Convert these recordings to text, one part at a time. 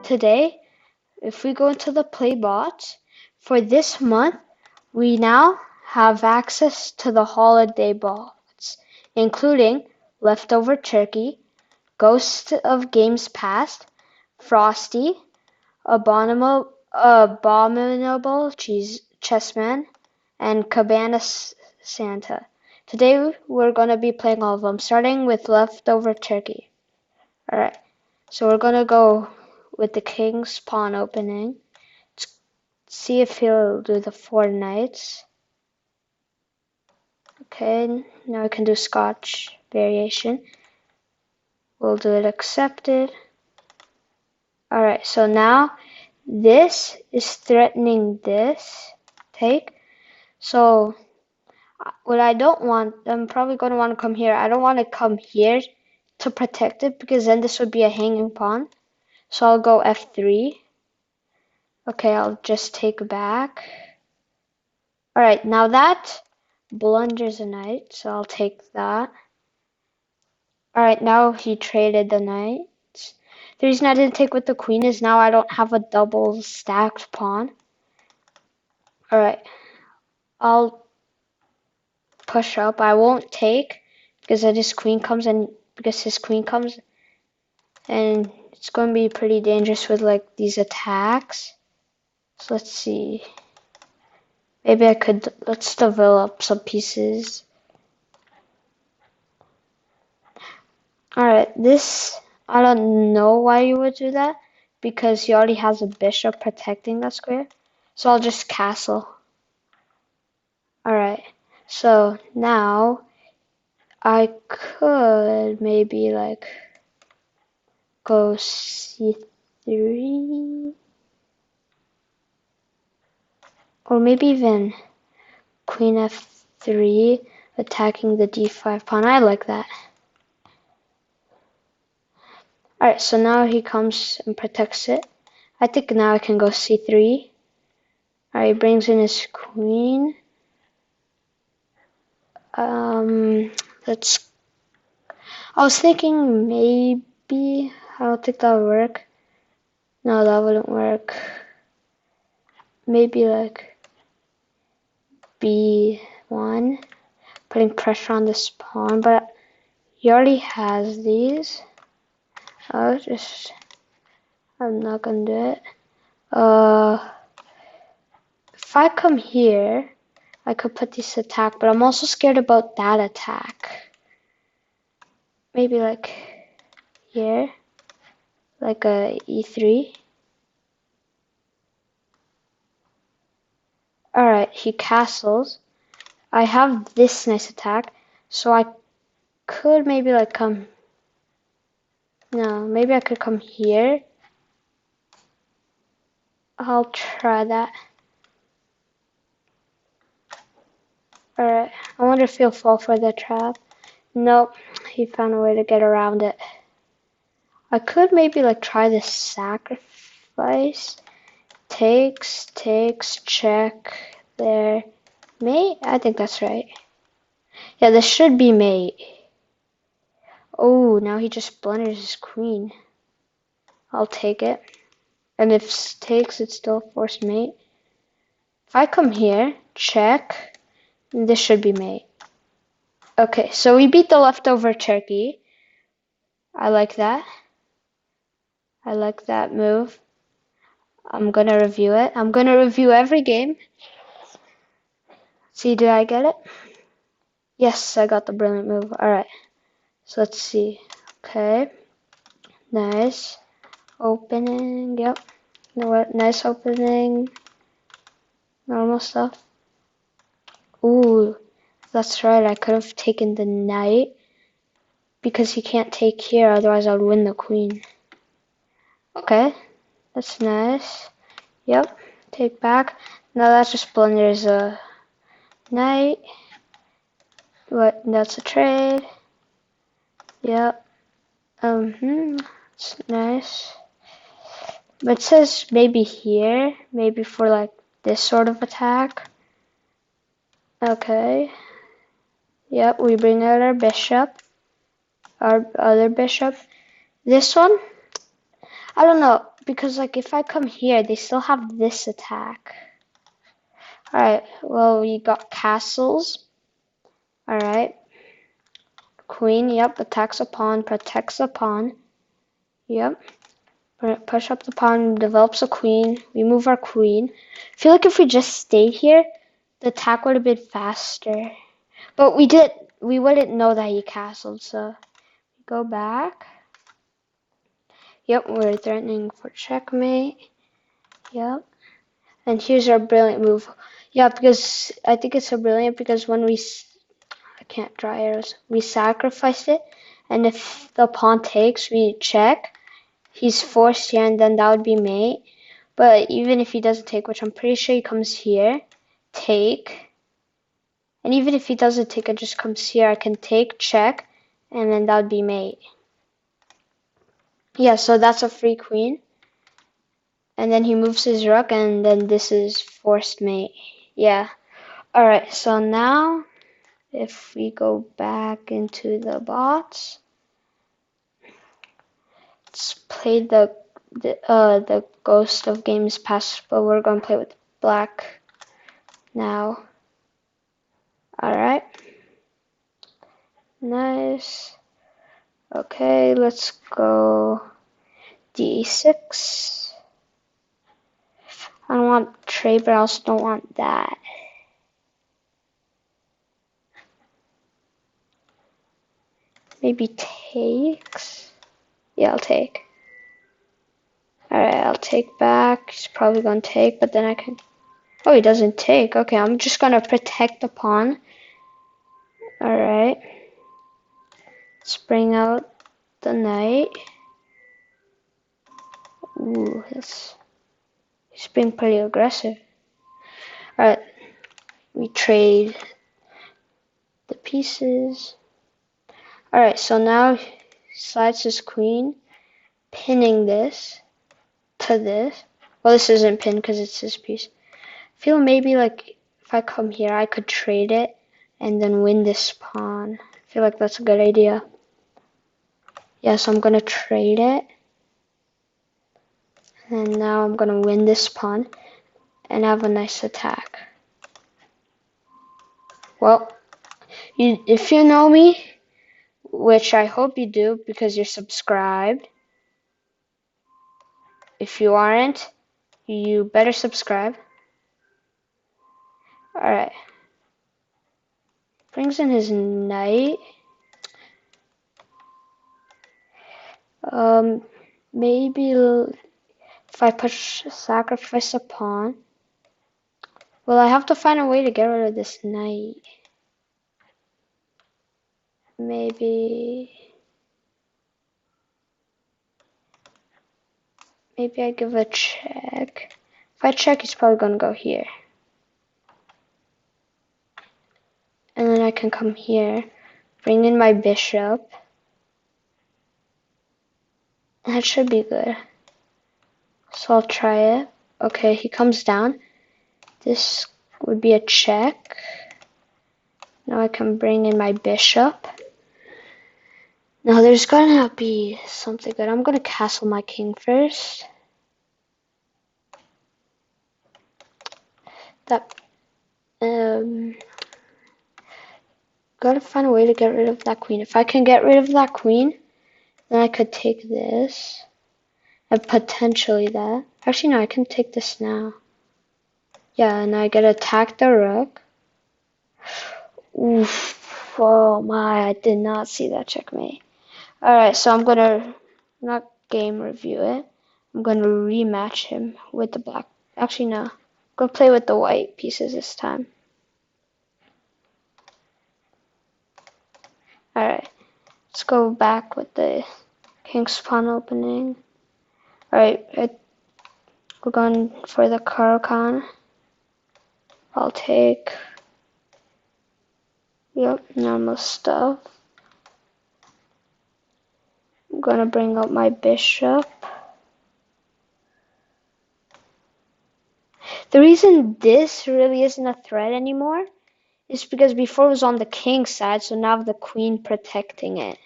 today, if we go into the play bot, for this month, we now have access to the holiday bots, including Leftover Turkey, Ghost of Games Past, Frosty, Abominable Chessman, and Cabana Santa. Today we're going to be playing all of them, starting with Leftover Turkey. Alright, so we're going to go with the King's Pawn opening. Let's see if he'll do the 4 knights. Okay, now we can do Scotch variation. We'll do it accepted. Alright, so now this is threatening this take. So what I don't want, I'm probably going to want to come here. I don't want to come here to protect it because then this would be a hanging pawn. So I'll go f3. Okay, I'll just take back. Alright, now that blunders a knight, so I'll take that. Alright, now he traded the knights. The reason I didn't take with the queen is now I don't have a double stacked pawn. Alright, I'll push up. I won't take because his queen comes and and it's going to be pretty dangerous with like these attacks. So let's see. Maybe I could, let's develop some pieces. Alright, this, I don't know why you would do that, because he already has a bishop protecting that square. So I'll just castle. Alright, so now I could maybe like go c3. Or maybe even queen f3, attacking the d5 pawn. I like that. Alright, so now he comes and protects it. I think now I can go c3. Alright, he brings in his queen. Let's. I was thinking maybe. I don't think that would work. No, that wouldn't work. Maybe like b1, putting pressure on this pawn, but he already has these. I'm not gonna do it. If I come here, I could put this attack, but I'm also scared about that attack. Maybe like here, like a e3. Alright, he castles. I have this nice attack, so I could maybe like come. No, maybe I could come here. I'll try that. Alright, I wonder if he'll fall for the trap. Nope, he found a way to get around it. I could maybe like try this sacrifice. Takes, check, there. Mate? I think that's right. Yeah, this should be mate. Oh, now he just blunders his queen. I'll take it. And if takes, it's still forced mate. If I come here, check, this should be mate. Okay, so we beat the leftover turkey. I like that. I like that move. I'm gonna review it. I'm gonna review every game. See, did I get it? Yes, I got the brilliant move. Alright, so let's see. Okay, nice. Opening, yep. You know what? Nice opening. Normal stuff. Ooh, that's right. I could have taken the knight because he can't take here, otherwise I would win the queen. Okay, that's nice. Yep, take back. Now that just blunders a knight. What? That's a trade. Yep. It's nice. But it says maybe here, maybe for like this sort of attack. Okay. Yep, we bring out our bishop. Our other bishop. This one, I don't know. because like if I come here, they still have this attack. Alright, well, we got castles. Alright. Queen, yep, attacks a pawn, protects a pawn. Yep. Push up the pawn, develops a queen. We move our queen. I feel like if we just stayed here, the attack would have been faster. But we wouldn't know that he castled, so go back. Yep, we're threatening for checkmate. Yep. And here's our brilliant move. Yeah, because I think it's so brilliant because when I can't draw arrows, we sacrifice it, and if the pawn takes, we check. He's forced here, and then that would be mate. But even if he doesn't take, which I'm pretty sure he comes here, take. And even if he doesn't take, it just comes here. I can take, check, and then that would be mate. Yeah, so that's a free queen. And then he moves his rook, and then this is forced mate. Yeah. Alright, so now if we go back into the bots, let's play the Ghost of Games Past, but we're gonna play with black now. Alright. Nice. Okay, let's go d6. I don't want trade, but I also don't want that. Maybe takes? Yeah, I'll take. Alright, I'll take back. He's probably gonna take, but then I can... Oh, he doesn't take. Okay, I'm just gonna protect the pawn. Alright. Let's bring out the knight. Ooh, he's being pretty aggressive. Alright, we trade the pieces. Alright, so now he slides his queen, pinning this to this. Well, this isn't pinned because it's his piece. I feel maybe like if I come here, I could trade it and then win this pawn. I feel like that's a good idea. Yeah, so I'm gonna trade it. And now I'm gonna win this pawn and have a nice attack. Well, if you know me, which I hope you do because you're subscribed. If you aren't, you better subscribe. Alright. Brings in his knight. Maybe if I sacrifice a pawn. Well, I have to find a way to get rid of this knight. Maybe I give a check. If I check, he's probably gonna go here. And then I can come here, bring in my bishop. That should be good. So I'll try it. Okay, he comes down. This would be a check. Now I can bring in my bishop. Now there's gonna be something good. I'm gonna castle my king first. That gotta find a way to get rid of that queen. If I can get rid of that queen, then I could take this. And potentially that. Actually no, I can take this now. Yeah, and I get to attack the rook. Oof. Oh my, I did not see that checkmate. Alright, so I'm gonna not game review it. I'm gonna rematch him with the black. Actually no. Go play with the white pieces this time. Alright. Let's go back with the king's pawn opening. Alright, we're going for the Caro-Kann. I'll take. Yep, normal stuff. I'm gonna bring up my bishop. The reason this really isn't a threat anymore is because before it was on the king's side, so now I have the queen protecting it.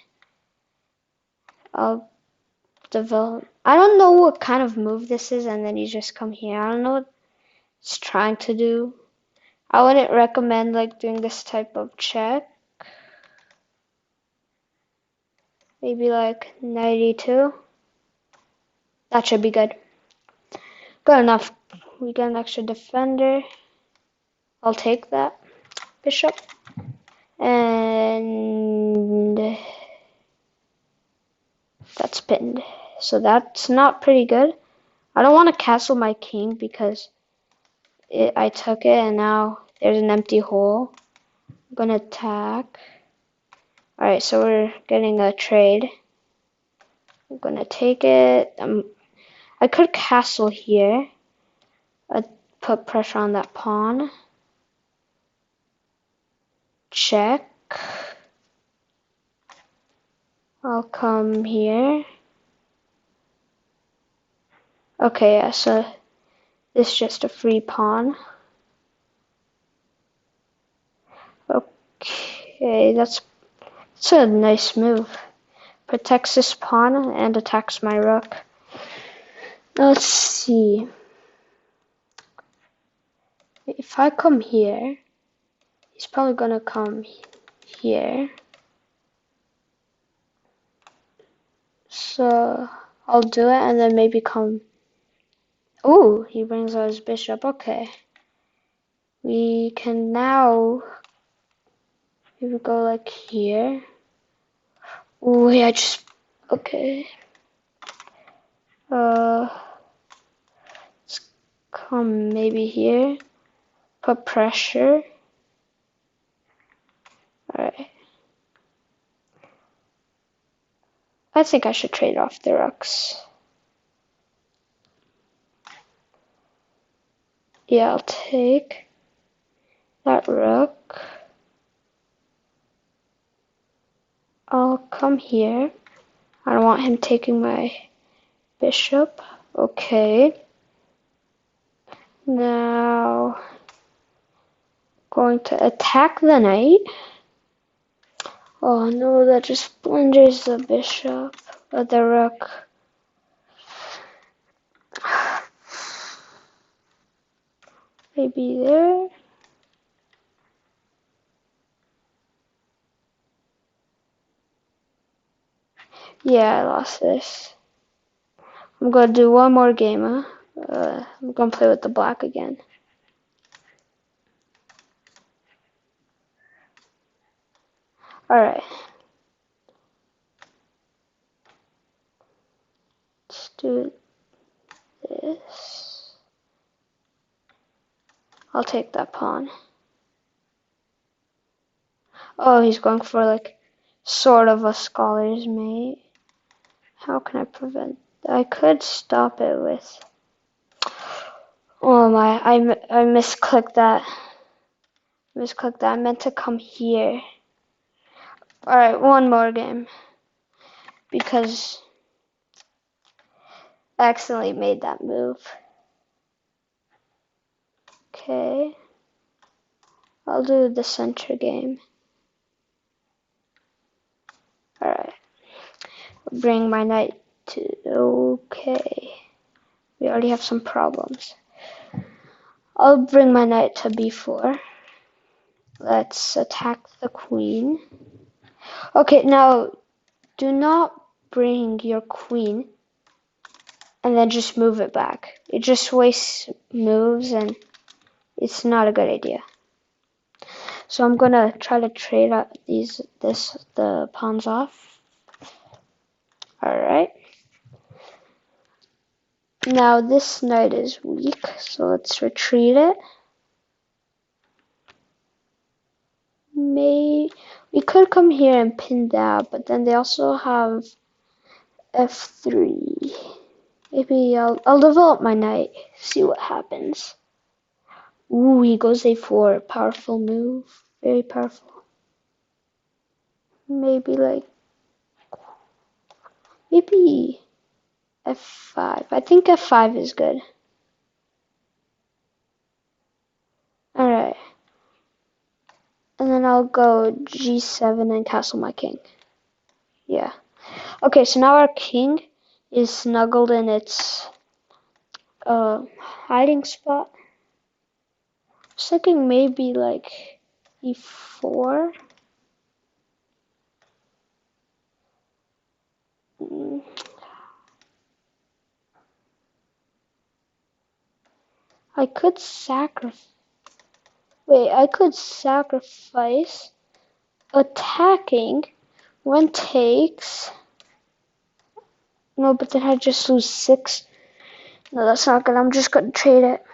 develop. I don't know what kind of move this is, and then you just come here. I don't know what it's trying to do. I wouldn't recommend like doing this type of check. Maybe like 92. That should be good. Good enough. We get an extra defender. I'll take that. Bishop. And that's pinned. So that's not pretty good. I don't want to castle my king because I took it and now there's an empty hole. I'm gonna attack. Alright, so we're getting a trade. I'm gonna take it. I could castle here. I'd put pressure on that pawn. Check. I'll come here. Okay, yeah, so this is just a free pawn. Okay, that's a nice move. Protects this pawn and attacks my rook. Now let's see. If I come here, he's probably gonna come here. So I'll do it and then maybe come. Ooh, he brings out his bishop. Okay. We can now maybe go like here. Ooh, yeah, just okay. Let's come maybe here. Put pressure. Alright. I think I should trade off the rooks. Yeah, I'll take that rook. I'll come here. I don't want him taking my bishop. Okay. Now, going to attack the knight. Oh no, that just blunders the bishop, or the rook. Maybe there. Yeah, I lost this. I'm gonna do one more game, huh? I'm gonna play with the black again. Alright. Let's do this. I'll take that pawn. Oh, he's going for like sort of a scholar's mate. How can I prevent? I could stop it with. Oh my! I misclicked that. Misclicked that. I meant to come here. All right, one more game because I accidentally made that move. Okay. I'll do the center game. Alright. Bring my knight to. Okay. We already have some problems. I'll bring my knight to b4. Let's attack the queen. Okay, now do not bring your queen and then just move it back. It just wastes moves and it's not a good idea. So I'm gonna try to trade out the pawns off. Alright. Now this knight is weak, so let's retreat it. We could come here and pin that, but then they also have f3. Maybe I'll develop my knight, see what happens. Ooh, he goes a4. Powerful move. Very powerful. Maybe f5. I think f5 is good. Alright. And then I'll go g7 and castle my king. Yeah. Okay, so now our king is snuggled in its hiding spot. I was thinking maybe like e4. I could sacrifice. Wait, I could sacrifice attacking when takes. No, but then I just lose 6. No, that's not good. I'm just gonna trade it.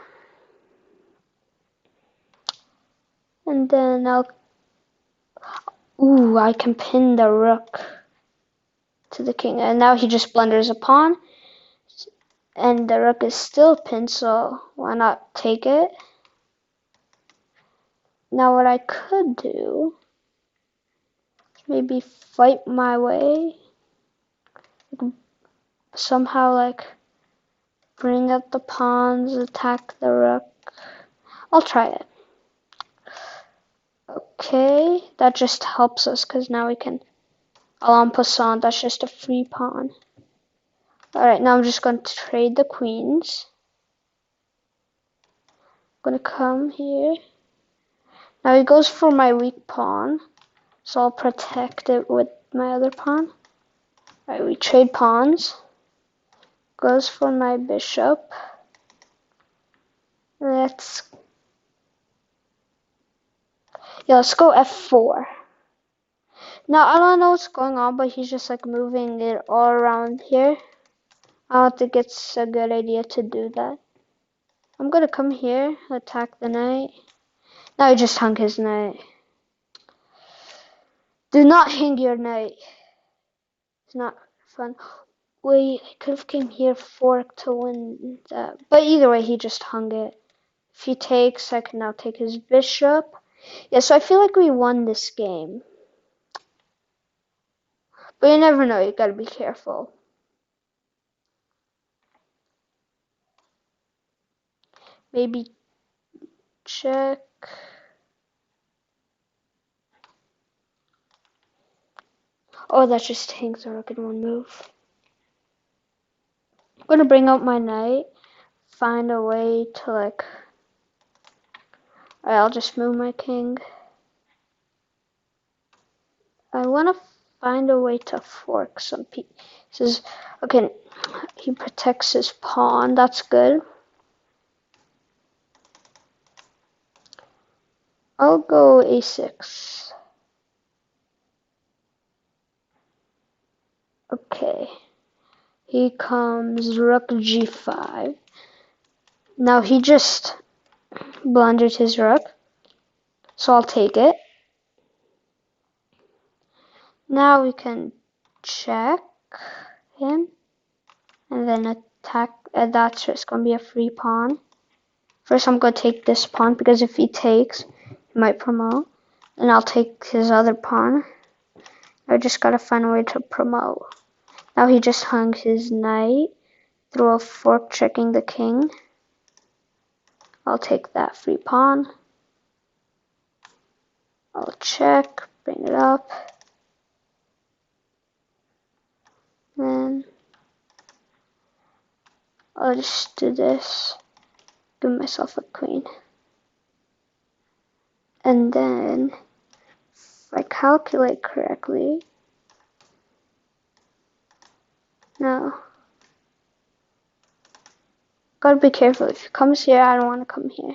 And then I'll. Ooh, I can pin the rook to the king. And now he just blunders a pawn. And the rook is still pinned, so why not take it? Now what I could do is maybe fight my way. Somehow like bring up the pawns, attack the rook. I'll try it. Okay, that just helps us because now we can en passant, that's just a free pawn. Alright, now I'm just going to trade the queens. I'm going to come here. Now he goes for my weak pawn, so I'll protect it with my other pawn. Alright, we trade pawns. Goes for my bishop. Let's go f4. Now I don't know what's going on, but he's just like moving it all around here. I don't think it's a good idea to do that. I'm gonna come here, attack the knight. Now he just hung his knight. Do not hang your knight. It's not fun. Wait, I could have came here fork to win that. But either way, he just hung it. If he takes, I can now take his bishop. Yeah, so I feel like we won this game. But you never know, you gotta be careful. Maybe check. Oh, that just hangs the rook in one move. I'm gonna bring up my knight. Find a way to like... Alright, I'll just move my king. I wanna find a way to fork some pieces. Okay, he protects his pawn. That's good. I'll go a6. Okay. He comes rook g5. Now he just blundered his rook. So I'll take it. Now we can check him. And then attack. That's just going to be a free pawn. First I'm going to take this pawn because if he takes, he might promote. And I'll take his other pawn. I just got to find a way to promote. Now he just hung his knight through a fork checking the king. I'll take that free pawn. I'll check, bring it up. Then I'll just do this. Give myself a queen. And then, if I calculate correctly, no. Gotta be careful. If he comes here, I don't want to come here.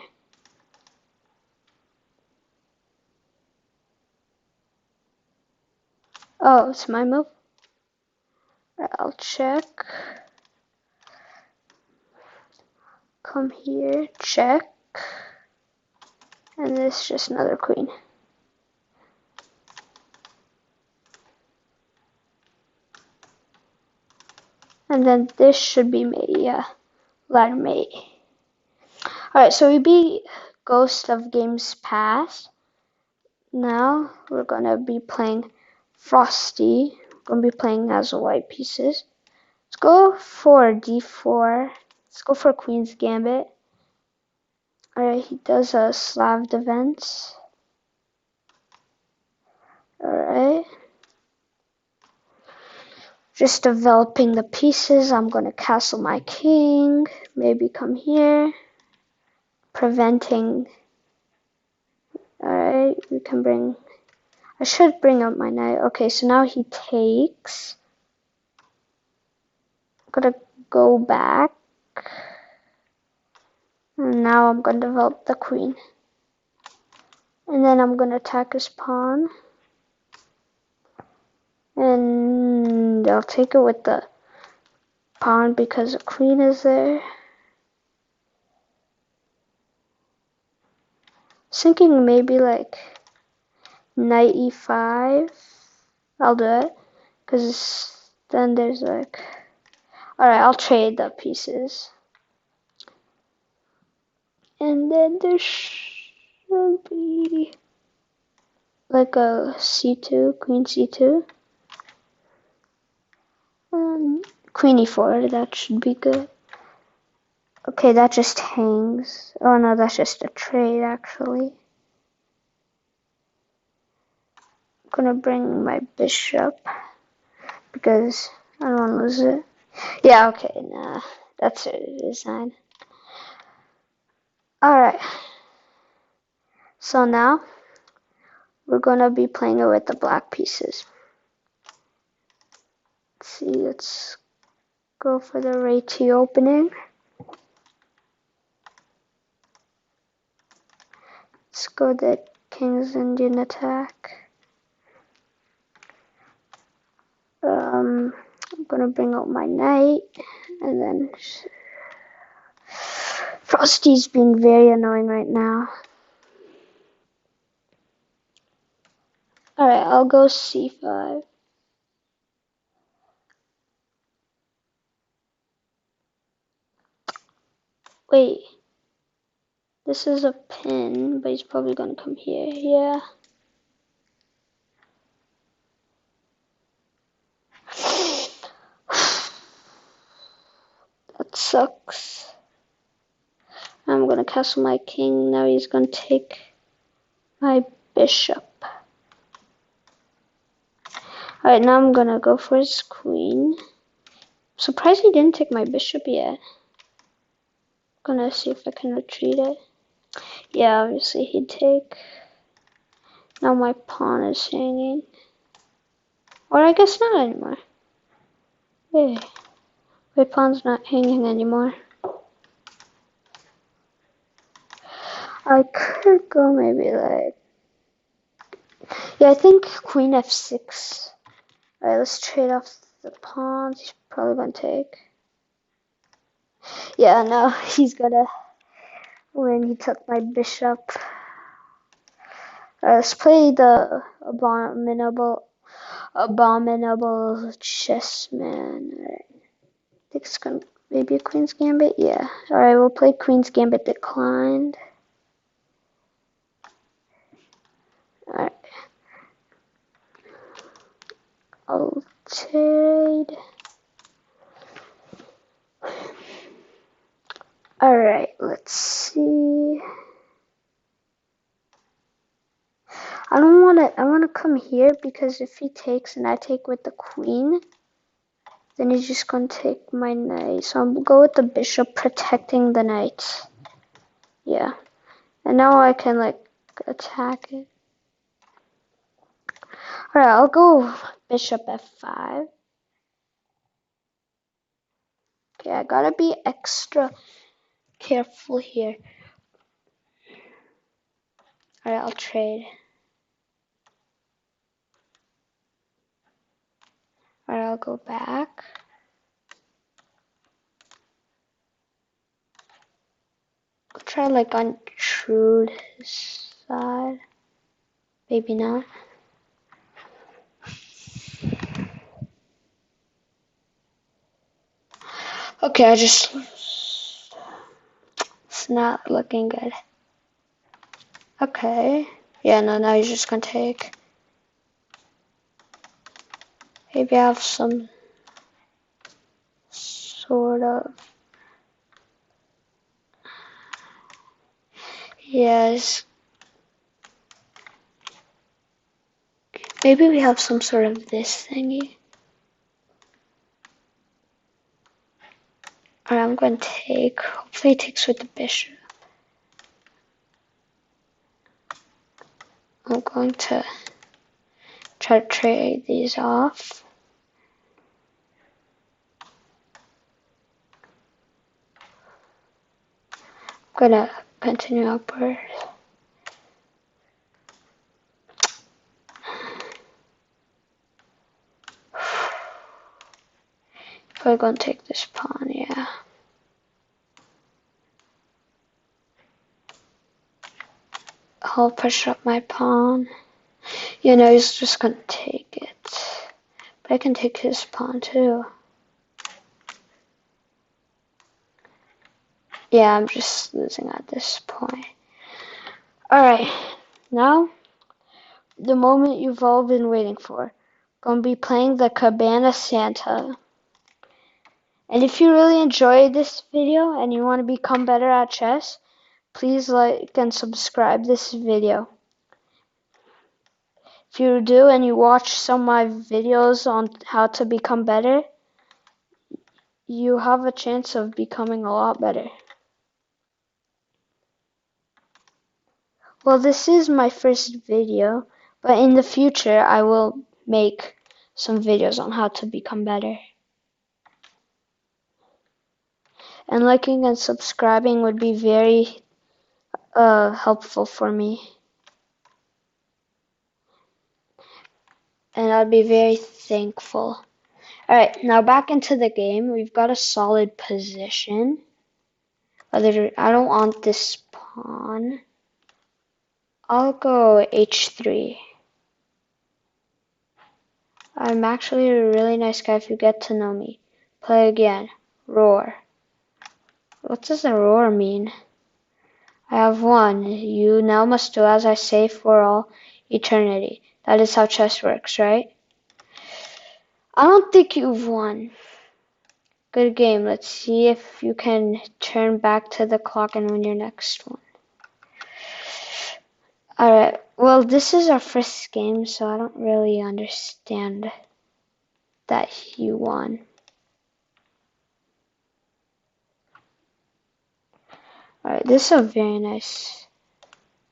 Oh, it's my move. Right, I'll check. Come here, check. And this is just another queen. And then this should be mate, yeah. Ladder mate. Alright, so we beat Ghost of Games Past. Now we're gonna be playing Frosty. We're gonna be playing as white pieces. Let's go for d4. Let's go for Queen's Gambit. Alright, he does a Slav defense. Alright. just developing the pieces. I'm gonna castle my king. Maybe come here. Preventing. Alright, we can bring. I should bring up my knight. Okay, so now he takes. I'm gonna go back. And now I'm gonna develop the queen. And then I'm gonna attack his pawn. And I'll take it with the pawn because the queen is there. Thinking maybe like knight e5. I'll do it. Because then there's like... Alright, I'll trade the pieces. And then there should be like a c2, queen c2. Queen e4, that should be good. Okay, that just hangs. Oh no, that's just a trade actually. I'm gonna bring my bishop because I don't want to lose it. Yeah, okay, nah, that's a design. Alright, so now we're gonna be playing it with the black pieces. Let's see, let's go for the Ray T opening. Let's go the King's Indian attack. I'm gonna bring out my knight, and then Frosty's being very annoying right now. Alright, I'll go c5. Wait, this is a pin, but he's probably gonna come here. Yeah. That sucks. I'm gonna castle my king. Now he's gonna take my bishop. Alright, now I'm gonna go for his queen. Surprised he didn't take my bishop yet. Gonna see if I can retreat it. Yeah, obviously he'd take. Now my pawn is hanging. Or I guess not anymore. Hey, my pawn's not hanging anymore. I could go maybe like... Yeah, I think queen f6. Alright, let's trade off the pawns. He's probably gonna take. Yeah, no, he's gonna win. He took my bishop. Let's play the abominable chess man. Alright. I think it's gonna maybe a queen's gambit. Yeah. Alright, we'll play queen's gambit declined. Alright. I'll trade. Alright, let's see. I wanna come here because if he takes and I take with the queen, then he's just gonna take my knight. So I'm gonna go with the bishop protecting the knight. Yeah. And now I can like attack it. Alright, I'll go bishop f5. Okay, I gotta be extra careful here. Alright, I'll trade. Alright, I'll go back. I'll try like intrude his side. Maybe not. Okay, it's not looking good. Okay. Yeah, no, now he's just gonna take. Maybe I have some sort of... Yes. Maybe we have some sort of this thingy. going to take, hopefully he takes with the bishop. I'm going to try to trade these off. I'm going to continue upward. Probably going to take this pawn, yeah. I'll push up my pawn. You know, he's just going to take it. But I can take his pawn too. Yeah, I'm just losing at this point. Alright, now, the moment you've all been waiting for. Gonna be playing the Cabana Santa. And if you really enjoyed this video and you want to become better at chess, please like and subscribe this video. If you do and you watch some of my videos on how to become better, you have a chance of becoming a lot better. Well, this is my first video, but in the future I will make some videos on how to become better. And liking and subscribing would be very helpful for me. And I'd be very thankful. Alright, now back into the game. We've got a solid position. I don't want this pawn. I'll go h3. I'm actually a really nice guy if you get to know me. Play again. Roar. What does the roar mean? I have won. You now must do as I say for all eternity. That is how chess works, right? I don't think you've won. Good game. Let's see if you can turn back to the clock and win your next one. Alright, well, this is our first game, so I don't really understand that you won. Alright, this is a very nice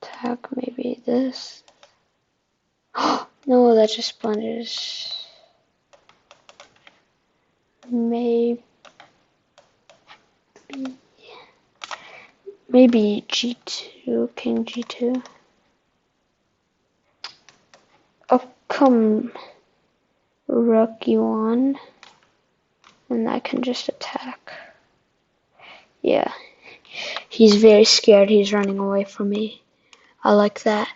attack. Maybe this. No, that just blunders. Maybe g2, king g2. Oh, come rook e1, and I can just attack. Yeah, he's very scared. He's running away from me. I like that.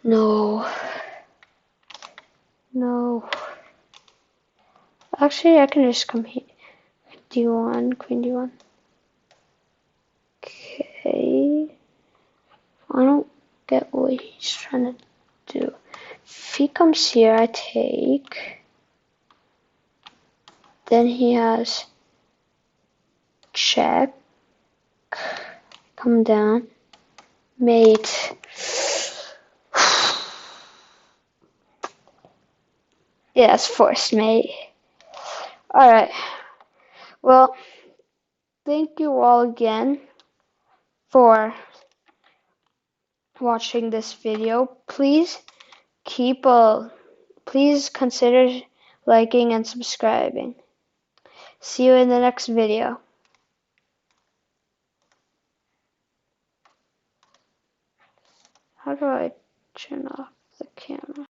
No. No. Actually, I can just come here. d1, queen d1. Okay. I don't get what he's trying to do. If he comes here, I take. Then he has check. Come down. Mate. Yeah, it's forced mate. Alright. Well, thank you all again for watching this video. Please consider liking and subscribing. See you in the next video. How do I turn off the camera?